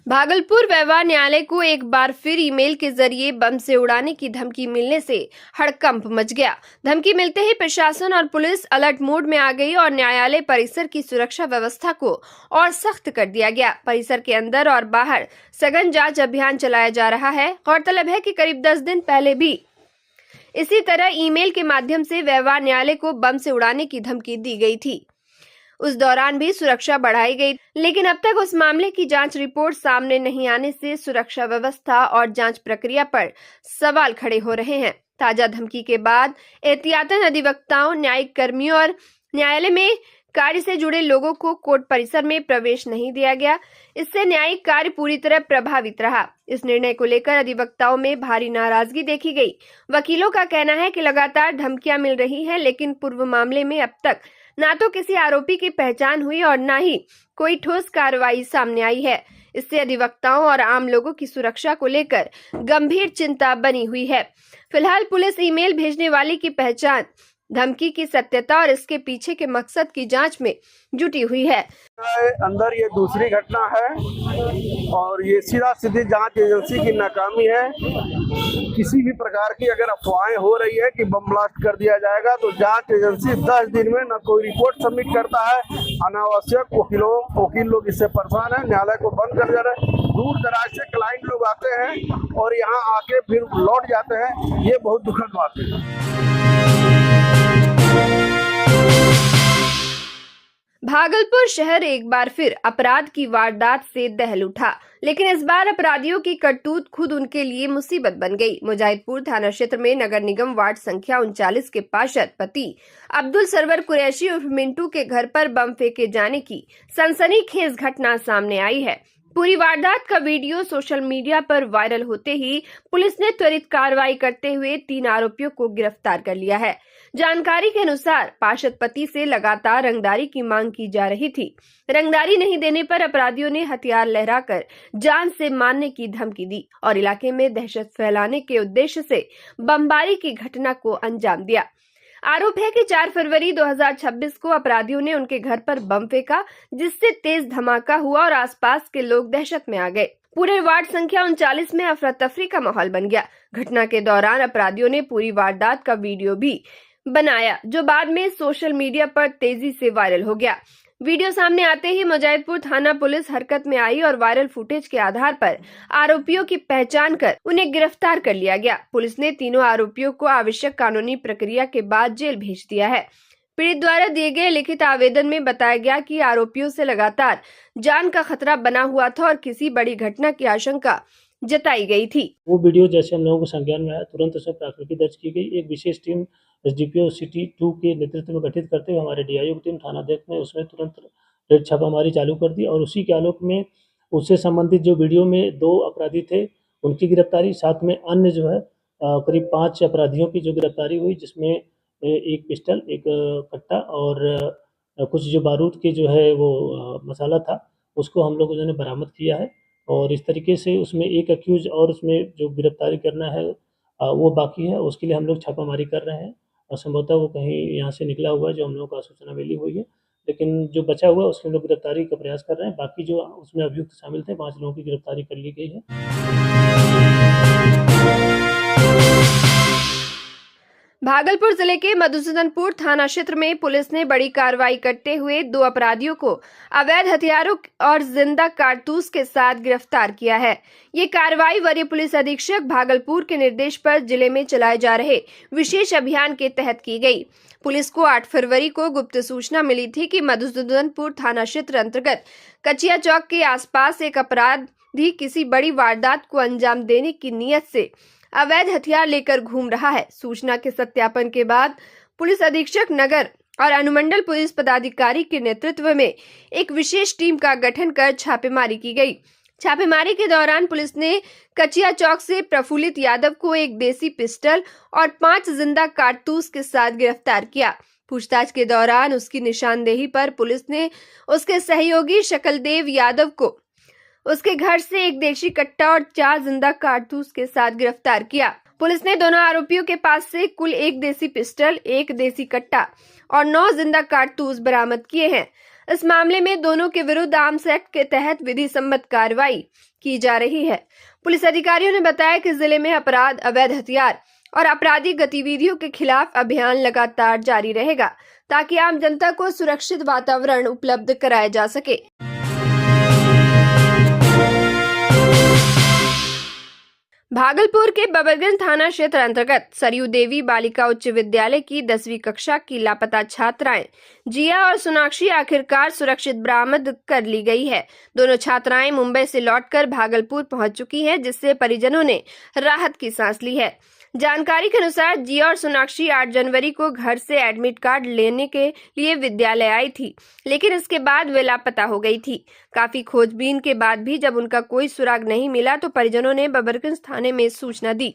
भागलपुर व्यवहार न्यायालय को एक बार फिर ईमेल के जरिए बम से उड़ाने की धमकी मिलने से हड़कंप मच गया। धमकी मिलते ही प्रशासन और पुलिस अलर्ट मोड में आ गई और न्यायालय परिसर की सुरक्षा व्यवस्था को और सख्त कर दिया गया। परिसर के अंदर और बाहर सघन जांच अभियान चलाया जा रहा है। गौरतलब है कि करीब 10 दिन पहले भी इसी तरह ईमेल के माध्यम से व्यवहार न्यायालय को बम से उड़ाने की धमकी दी गई थी। उस दौरान भी सुरक्षा बढ़ाई गई, लेकिन अब तक उस मामले की जांच रिपोर्ट सामने नहीं आने से सुरक्षा व्यवस्था और जांच प्रक्रिया पर सवाल खड़े हो रहे हैं। ताजा धमकी के बाद एहतियातन अधिवक्ताओं, न्यायिक कर्मियों और न्यायालय में कार्य से जुड़े लोगों को कोर्ट परिसर में प्रवेश नहीं दिया गया। इससे न्यायिक कार्य पूरी तरह प्रभावित रहा। इस निर्णय को लेकर अधिवक्ताओं में भारी नाराजगी देखी गई। वकीलों का कहना है कि लगातार धमकियां मिल रही हैं, लेकिन पूर्व मामले में अब तक ना तो किसी आरोपी की पहचान हुई और ना ही कोई ठोस कार्रवाई सामने आई है। इससे अधिवक्ताओं और आम लोगों की सुरक्षा को लेकर गंभीर चिंता बनी हुई है। फिलहाल पुलिस ईमेल भेजने वाले की पहचान, धमकी की सत्यता और इसके पीछे के मकसद की जांच में जुटी हुई है। अंदर ये दूसरी घटना है और ये सीधा सीधी जांच एजेंसी की नाकामी है। किसी भी प्रकार की अगर अफवाहें हो रही है कि बम ब्लास्ट कर दिया जाएगा तो जांच एजेंसी 10 दिन में न कोई रिपोर्ट सबमिट करता है। अनावश्यक वकील लोग इससे परेशान है, न्यायालय को बंद कर दे रहे हैं। दूर दराज से क्लाइंट लोग आते हैं और यहाँ आके फिर लौट जाते हैं। ये बहुत दुखद बात है। भागलपुर शहर एक बार फिर अपराध की वारदात से दहल उठा, लेकिन इस बार अपराधियों की करतूत खुद उनके लिए मुसीबत बन गई। मुजाहिदपुर थाना क्षेत्र में नगर निगम वार्ड संख्या 39 के पार्षद पति अब्दुल सरवर कुरैशी उर्फ मिंटू के घर पर बम फेंके जाने की सनसनीखेज घटना सामने आई है। पूरी वारदात का वीडियो सोशल मीडिया पर वायरल होते ही पुलिस ने त्वरित कार्रवाई करते हुए 3 आरोपियों को गिरफ्तार कर लिया है। जानकारी के अनुसार पार्षद पति से लगातार रंगदारी की मांग की जा रही थी। रंगदारी नहीं देने पर अपराधियों ने हथियार लहराकर जान से मारने की धमकी दी और इलाके में दहशत फैलाने के उद्देश्य से बमबारी की घटना को अंजाम दिया। आरोप है कि 4 फरवरी 2026 को अपराधियों ने उनके घर पर बम फेंका, जिससे तेज धमाका हुआ और आसपास के लोग दहशत में आ गए। पूरे वार्ड संख्या 39 में अफरा तफरी का माहौल बन गया। घटना के दौरान अपराधियों ने पूरी वारदात का वीडियो भी बनाया, जो बाद में सोशल मीडिया पर तेजी से वायरल हो गया। वीडियो सामने आते ही मुजाहिदपुर थाना पुलिस हरकत में आई और वायरल फुटेज के आधार पर आरोपियों की पहचान कर उन्हें गिरफ्तार कर लिया गया। पुलिस ने तीनों आरोपियों को आवश्यक कानूनी प्रक्रिया के बाद जेल भेज दिया है। पीड़ित द्वारा दिए गए लिखित आवेदन में बताया गया कि आरोपियों से लगातार जान का खतरा बना हुआ था और किसी बड़ी घटना की आशंका जताई गई थी। वो वीडियो जैसे हम लोगों को संज्ञान में आया, तुरंत उसमें प्राथमिकी दर्ज की गई। एक विशेष टीम एसडीपीओ सिटी 2 के नेतृत्व में गठित करते हुए हमारे डीआईओ की टीम थानाध्यक्ष ने उसमें तुरंत रेड छापामारी चालू कर दी और उसी के आलोक में उससे संबंधित जो वीडियो में 2 अपराधी थे उनकी गिरफ्तारी, साथ में अन्य जो है करीब 5 अपराधियों की जो गिरफ्तारी हुई, जिसमें एक पिस्टल, एक कट्टा और कुछ जो बारूद के जो है वो मसाला था, उसको हम लोगों ने बरामद किया है। और इस तरीके से उसमें एक अक्यूज और उसमें जो गिरफ्तारी करना है वो बाकी है। उसके लिए हम लोग छापामारी कर रहे हैं और संभवतः वो कहीं यहाँ से निकला हुआ है, जो हम लोगों को सूचना मिली हुई है। लेकिन जो बचा हुआ है उसके हम लोग गिरफ्तारी का प्रयास कर रहे हैं। बाकी जो उसमें अभियुक्त शामिल थे 5 लोगों की गिरफ्तारी कर ली गई है। भागलपुर जिले के मधुसूदनपुर थाना क्षेत्र में पुलिस ने बड़ी कार्रवाई करते हुए 2 अपराधियों को अवैध हथियारों और जिंदा कारतूस के साथ गिरफ्तार किया है। ये कार्रवाई वरीय पुलिस अधीक्षक भागलपुर के निर्देश पर जिले में चलाए जा रहे विशेष अभियान के तहत की गई। पुलिस को 8 फरवरी को गुप्त सूचना मिली थी कि मधुसूदनपुर थाना क्षेत्र अंतर्गत कचिया चौक के आसपास एक अपराधी किसी बड़ी वारदात को अंजाम देने की नीयत से अवैध हथियार लेकर घूम रहा है। सूचना के सत्यापन के बाद पुलिस अधीक्षक नगर और अनुमंडल पुलिस पदाधिकारी के नेतृत्व में एक विशेष टीम का गठन कर छापेमारी की गई। छापेमारी के दौरान पुलिस ने कचिया चौक से प्रफुल्लित यादव को एक देसी पिस्टल और 5 जिंदा कारतूस के साथ गिरफ्तार किया। पूछताछ के दौरान उसकी निशानदेही पर पुलिस ने उसके सहयोगी शकलदेव यादव को उसके घर से एक देशी कट्टा और 4 जिंदा कारतूस के साथ गिरफ्तार किया। पुलिस ने दोनों आरोपियों के पास से कुल 1 देसी पिस्टल, 1 देसी कट्टा और 9 जिंदा कारतूस बरामद किए हैं। इस मामले में दोनों के विरुद्ध आर्म्स एक्ट के तहत विधि सम्मत कार्रवाई की जा रही है। पुलिस अधिकारियों ने बताया कि जिले में अपराध, अवैध हथियार और आपराधिक गतिविधियों के खिलाफ अभियान लगातार जारी रहेगा ताकि आम जनता को सुरक्षित वातावरण उपलब्ध कराया जा सके। भागलपुर के बबरगंज थाना क्षेत्र अंतर्गत सरयू देवी बालिका उच्च विद्यालय की 10वीं कक्षा की लापता छात्राएं जिया और सोनाक्षी आखिरकार सुरक्षित बरामद कर ली गई है। दोनों छात्राएं मुंबई से लौटकर भागलपुर पहुंच चुकी हैं, जिससे परिजनों ने राहत की सांस ली है। जानकारी के अनुसार जिया और सोनाक्षी 8 जनवरी को घर से एडमिट कार्ड लेने के लिए विद्यालय आई थी, लेकिन इसके बाद वे लापता हो गई थी। काफी खोजबीन के बाद भी जब उनका कोई सुराग नहीं मिला तो परिजनों ने बबरगंज थाने में सूचना दी,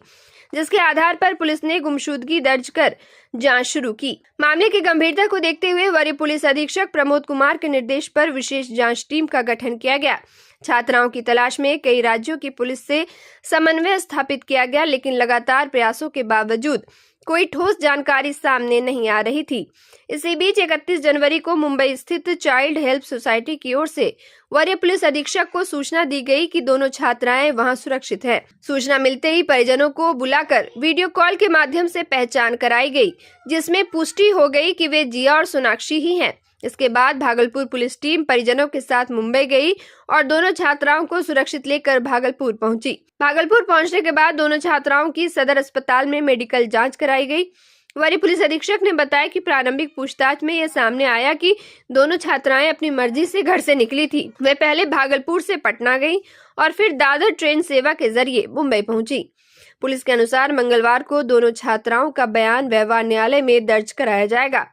जिसके आधार पर पुलिस ने गुमशुदगी दर्ज कर जांच शुरू की। मामले की गंभीरता को देखते हुए वरीय पुलिस अधीक्षक प्रमोद कुमार के निर्देश पर विशेष जांच टीम का गठन किया गया। छात्राओं की तलाश में कई राज्यों की पुलिस से समन्वय स्थापित किया गया, लेकिन लगातार प्रयासों के बावजूद कोई ठोस जानकारी सामने नहीं आ रही थी। इसी बीच 31 जनवरी को मुंबई स्थित चाइल्ड हेल्प सोसाइटी की ओर से वरीय पुलिस अधीक्षक को सूचना दी गई कि दोनों छात्राएं वहां सुरक्षित हैं। सूचना मिलते ही परिजनों को बुलाकर वीडियो कॉल के माध्यम से पहचान कराई गई, जिसमें पुष्टि हो गई कि वे जिया और सोनाक्षी ही हैं। इसके बाद भागलपुर पुलिस टीम परिजनों के साथ मुंबई गई और दोनों छात्राओं को सुरक्षित लेकर भागलपुर पहुंची। भागलपुर पहुंचने के बाद दोनों छात्राओं की सदर अस्पताल में मेडिकल जांच कराई गई। वरीय पुलिस अधीक्षक ने बताया कि प्रारंभिक पूछताछ में यह सामने आया कि दोनों छात्राएं अपनी मर्जी से घर से निकली थी। वे पहले भागलपुर से पटना गई और फिर दादर ट्रेन सेवा के जरिए मुंबई पहुंची। पुलिस के अनुसार मंगलवार को दोनों छात्राओं का बयान व्यवहार न्यायालय में दर्ज कराया जाएगा।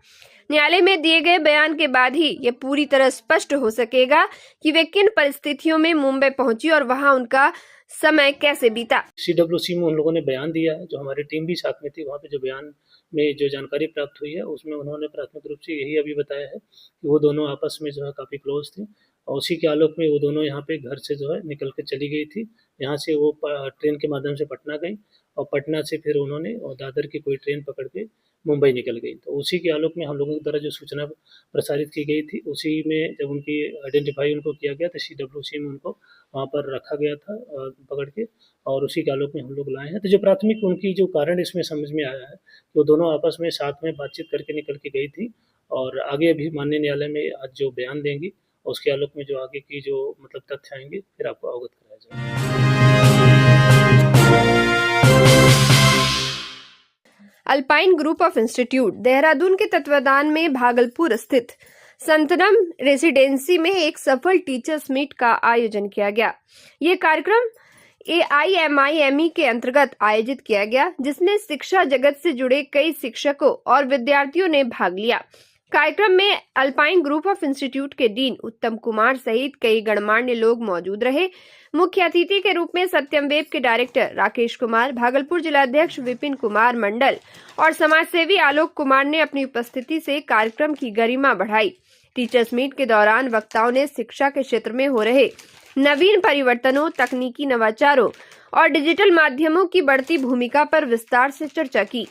न्यायालय में दिए गए बयान के बाद ही ये पूरी तरह स्पष्ट हो सकेगा कि वे किन परिस्थितियों में मुंबई पहुंची और वहां उनका समय कैसे बीता। CWC में उन लोगों ने बयान दिया है, जो हमारी टीम भी साथ में थी। वहाँ पे जो बयान में जो जानकारी प्राप्त हुई है उसमें उन्होंने प्राथमिक रूप से यही अभी बताया है कि वो दोनों आपस में जो है काफ़ी क्लोज थे और उसी के आलोक में वो दोनों यहाँ पे घर से जो है निकल के चली गई थी। यहाँ से वो ट्रेन के माध्यम से पटना गई और पटना से फिर उन्होंने दादर की कोई ट्रेन पकड़ के मुंबई निकल गई। तो उसी के आलोक में हम लोगों के द्वारा जो सूचना प्रसारित की गई थी, उसी में जब उनकी आइडेंटिफाई उनको किया गया तो CWC में उनको वहाँ पर रखा गया था पकड़ के, और उसी के आलोक में हम लोग लाए हैं। तो जो प्राथमिक उनकी जो कारण इसमें समझ में आया है, वो दोनों आपस में साथ में बातचीत करके निकल के गई थी और आगे अभी माननीय न्यायालय में आज जो बयान देंगी उसके आलोक में जो आगे की जो मतलब तथ्य आएंगे फिर आपको अवगत कराया जाएगा। Alpine group of institute Dehradun के तत्वाधान में भागलपुर स्थित संतनम रेसिडेंसी में एक सफल टीचर्स मीट का आयोजन किया गया। ये कार्यक्रम AIMIME के अंतर्गत आयोजित किया गया, जिसमें शिक्षा जगत से जुड़े कई शिक्षकों और विद्यार्थियों ने भाग लिया। कार्यक्रम में अल्पाइन ग्रुप ऑफ इंस्टीट्यूट के डीन उत्तम कुमार सहित कई गणमान्य लोग मौजूद रहे। मुख्य अतिथि के रूप में सत्यम वेब के डायरेक्टर राकेश कुमार, भागलपुर जिलाध्यक्ष विपिन कुमार मंडल और समाजसेवी आलोक कुमार ने अपनी उपस्थिति से कार्यक्रम की गरिमा बढ़ाई। टीचर्स मीट के दौरान वक्ताओं ने शिक्षा के क्षेत्र में हो रहे नवीन परिवर्तनों, तकनीकी नवाचारों और डिजिटल माध्यमों की बढ़ती भूमिका पर विस्तार से चर्चा की।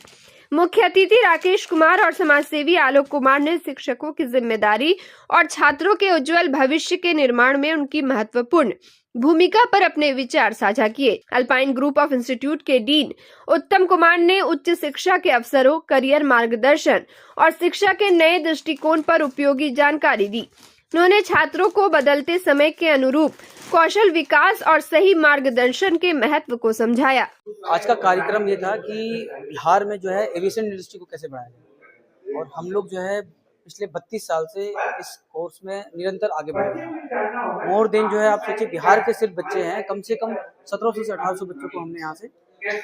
मुख्य अतिथि राकेश कुमार और समाजसेवी आलोक कुमार ने शिक्षकों की जिम्मेदारी और छात्रों के उज्जवल भविष्य के निर्माण में उनकी महत्वपूर्ण भूमिका पर अपने विचार साझा किए। अल्पाइन ग्रुप ऑफ इंस्टीट्यूट के डीन उत्तम कुमार ने उच्च शिक्षा के अवसरों, करियर मार्गदर्शन और शिक्षा के नए दृष्टिकोण पर उपयोगी जानकारी दी। उन्होंने छात्रों को बदलते समय के अनुरूप कौशल विकास और सही मार्गदर्शन के महत्व को समझाया। आज का कार्यक्रम ये था कि बिहार में जो है एविएशन इंडस्ट्री को कैसे बढ़ाया जाए, और हम लोग जो है पिछले 32 साल से इस कोर्स में निरंतर आगे बढ़ रहे हैं। मोर देन जो है आप सोचिए बिहार के सिर्फ बच्चे हैं, कम से कम 1700 से 1800 बच्चों को हमने यहाँ से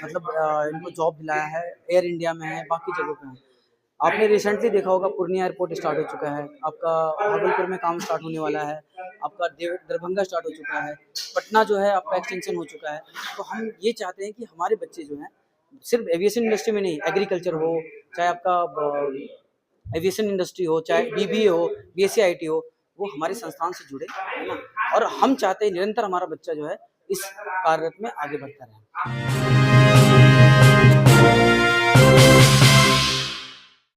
मतलब इनको जॉब दिलाया है। एयर इंडिया में है, बाकी जगहों पे है। आपने रिसेंटली देखा होगा पूर्णिया एयरपोर्ट स्टार्ट हो चुका है, आपका भागलपुर में काम स्टार्ट होने वाला है, आपका दरभंगा स्टार्ट हो चुका है, पटना जो है आपका एक्सटेंशन हो चुका है। तो हम ये चाहते हैं कि हमारे बच्चे जो हैं सिर्फ एविएशन इंडस्ट्री में नहीं, एग्रीकल्चर हो, चाहे आपका एविएशन इंडस्ट्री हो, चाहे BBA हो, BSc IT हो, वो हमारे संस्थान से जुड़े, है ना। और हम चाहते हैं निरंतर हमारा बच्चा जो है इस कार्यरत में आगे बढ़ता रहे।